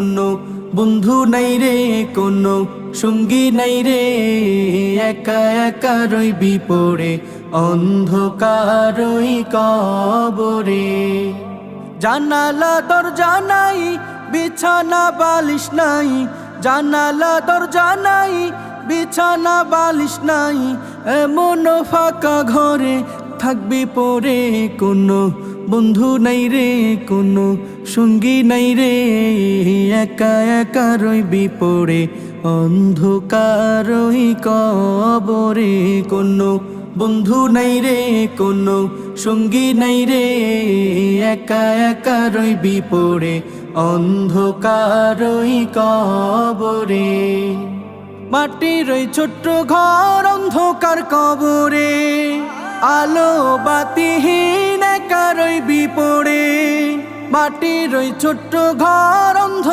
কোনো বন্ধু নাই রে, কোনো সঙ্গী নাই রে, একা একা রইবি পড়ে অন্ধকার ওই কবরে। জানালা দরজা নাই, বিছানা বালিশ নাই, জানালা দরজা নাই, বিছানা বালিশ নাই, এমন ফাঁকা ঘরে থাকবি পড়ে কোনো বন্ধু নাই রে, কোনো সঙ্গী নাই রে, একা একা রইবি পড়ে অন্ধকার ওই কবরে। কোনো বন্ধু নাই রে, কোনো সঙ্গী নাই রে, একা একা রইবি পড়ে অন্ধকার ওই কবরে। মাটির ওই ছোট্ট ঘর অন্ধকার কবরে, আলো বাতিহীন একা রইবি পড়ে। মাটির ওই ছোট্ট ঘর অন্ধকার